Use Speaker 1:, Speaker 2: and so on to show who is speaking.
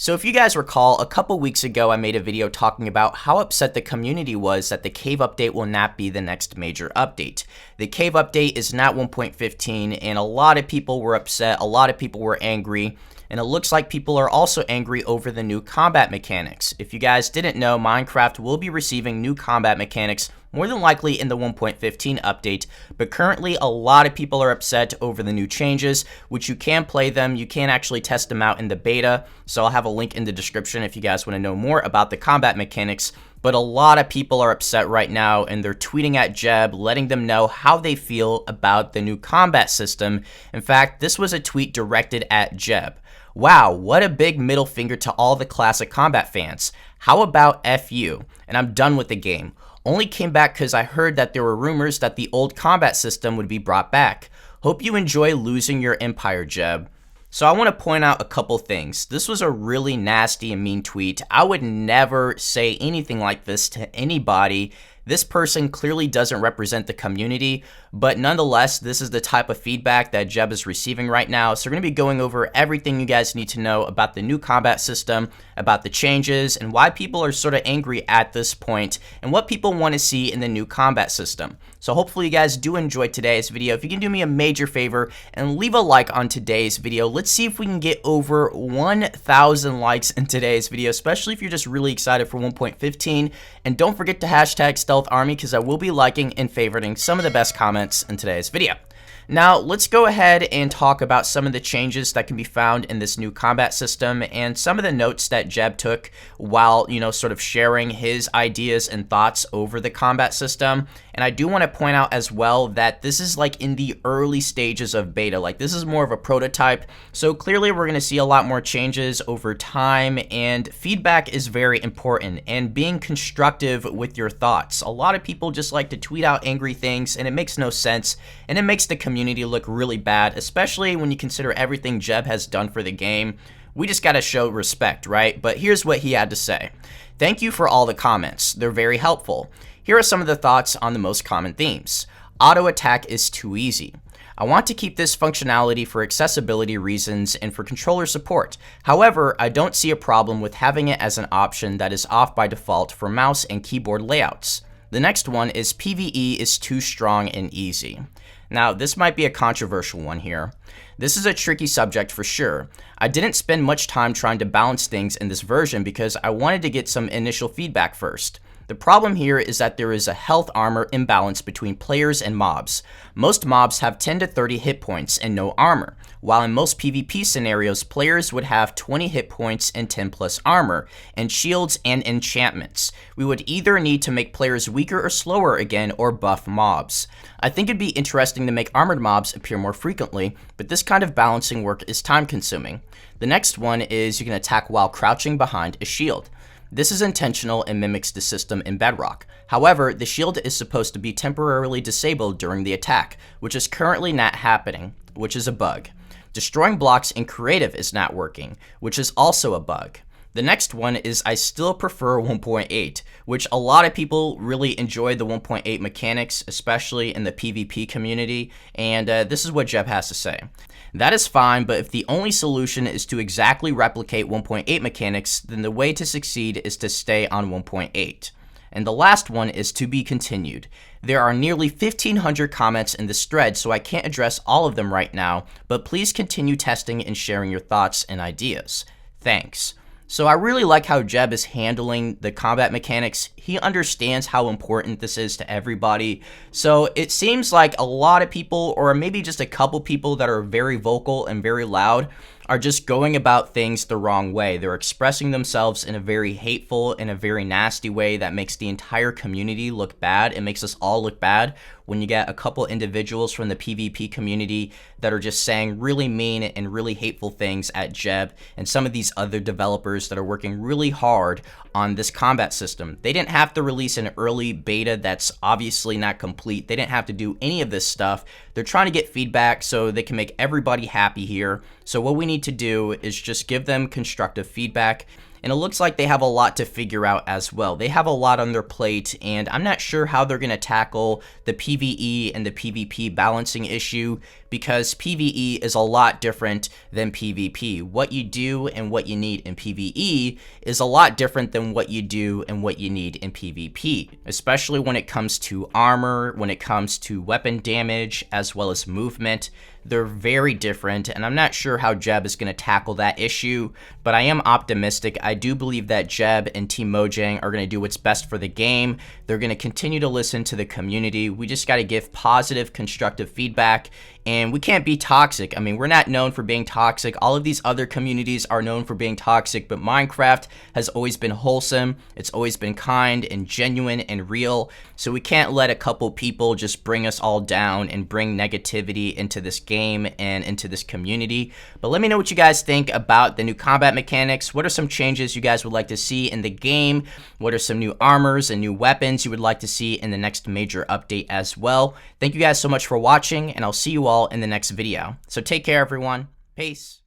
Speaker 1: So if you guys recall, a couple weeks ago I made a video talking about how upset the community was that the Cave update will not be the next major update. The Cave update is not 1.15 and a lot of people were upset, a lot of people were angry, and it looks like people are also angry over the new combat mechanics. If you guys didn't know, Minecraft will be receiving new combat mechanics more than likely in the 1.15 update, but currently a lot of people are upset over the new changes, which you can play them, you can actually test them out in the beta, so I'll have a link in the description if you guys want to know more about the combat mechanics. But a lot of people are upset right now, and they're tweeting at Jeb, letting them know how they feel about the new combat system. In fact, this was a tweet directed at Jeb. Wow, what a big middle finger to all the classic combat fans. How about F you? And I'm done with the game. Only came back because I heard that there were rumors that the old combat system would be brought back. Hope you enjoy losing your empire, Jeb. So I want to point out a couple things. This was a really nasty and mean tweet. I would never say anything like this to anybody. This person clearly doesn't represent the community, but nonetheless, this is the type of feedback that Jeb is receiving right now. So we're going to be going over everything you guys need to know about the new combat system, about the changes, and why people are sort of angry at this point, and what people want to see in the new combat system. So hopefully you guys do enjoy today's video. If you can do me a major favor and leave a like on today's video, let's see if we can get over 1,000 likes in today's video, especially if you're just really excited for 1.15. And don't forget to hashtag Stealth Army because I will be liking and favoriting some of the best comments in today's video. Now, let's go ahead and talk about some of the changes that can be found in this new combat system and some of the notes that Jeb took while, sort of sharing his ideas and thoughts over the combat system. And I do want to point out as well that this is like in the early stages of beta. Like this is more of a prototype. So clearly we're going to see a lot more changes over time, and feedback is very important, and being constructive with your thoughts. A lot of people just like to tweet out angry things, and it makes no sense, and it makes the community look really bad, especially when you consider everything Jeb has done for the game. We just gotta show respect, right? But here's what he had to say. Thank you for all the comments. They're very helpful. Here are some of the thoughts on the most common themes. Auto attack is too easy. I want to keep this functionality for accessibility reasons and for controller support. However, I don't see a problem with having it as an option that is off by default for mouse and keyboard layouts. The next one is PvE is too strong and easy. Now, this might be a controversial one here. This is a tricky subject for sure. I didn't spend much time trying to balance things in this version because I wanted to get some initial feedback first. The problem here is that there is a health armor imbalance between players and mobs. Most mobs have 10 to 30 hit points and no armor, while in most PvP scenarios, players would have 20 hit points and 10 plus armor, and shields and enchantments. We would either need to make players weaker or slower again, or buff mobs. I think it'd be interesting to make armored mobs appear more frequently, but this kind of balancing work is time consuming. The next one is you can attack while crouching behind a shield. This is intentional and mimics the system in Bedrock. However, the shield is supposed to be temporarily disabled during the attack, which is currently not happening, which is a bug. Destroying blocks in creative is not working, which is also a bug. The next one is I still prefer 1.8, which a lot of people really enjoy the 1.8 mechanics, especially in the PvP community, and this is what Jeb has to say. That is fine, but if the only solution is to exactly replicate 1.8 mechanics, then the way to succeed is to stay on 1.8. And the last one is to be continued. There are nearly 1,500 comments in this thread, so I can't address all of them right now, but please continue testing and sharing your thoughts and ideas. Thanks. So I really like how Jeb is handling the combat mechanics. He understands how important this is to everybody. So it seems like a lot of people, or maybe just a couple people that are very vocal and very loud, are just going about things the wrong way. They're expressing themselves in a very hateful and a very nasty way that makes the entire community look bad. It makes us all look bad when you get a couple individuals from the PvP community that are just saying really mean and really hateful things at Jeb and some of these other developers that are working really hard on this combat system. They didn't have to release an early beta that's obviously not complete. They didn't have to do any of this stuff. They're trying to get feedback so they can make everybody happy here. So what we need to do is just give them constructive feedback and it looks like they have a lot to figure out as well. They have a lot on their plate, and I'm not sure how they're going to tackle the PvE and the PvP balancing issue, because PvE is a lot different than PvP. What you do and what you need in PvE is a lot different than what you do and what you need in PvP, especially when it comes to armor, when it comes to weapon damage, as well as movement. They're very different, and I'm not sure how Jeb is going to tackle that issue, but I am optimistic. I do believe that Jeb and Team Mojang are going to do what's best for the game. They're going to continue to listen to the community. We just got to give positive, constructive feedback, and we can't be toxic. I mean, we're not known for being toxic. All of these other communities are known for being toxic, but Minecraft has always been wholesome. It's always been kind and genuine and real, so we can't let a couple people just bring us all down and bring negativity into this game and into this community. But let me know what you guys think about the new combat mechanics. What are some changes you guys would like to see in the game? What are some new armors and new weapons you would like to see in the next major update as well? Thank you guys so much for watching, and I'll see you all in the next video. So take care, everyone. Peace.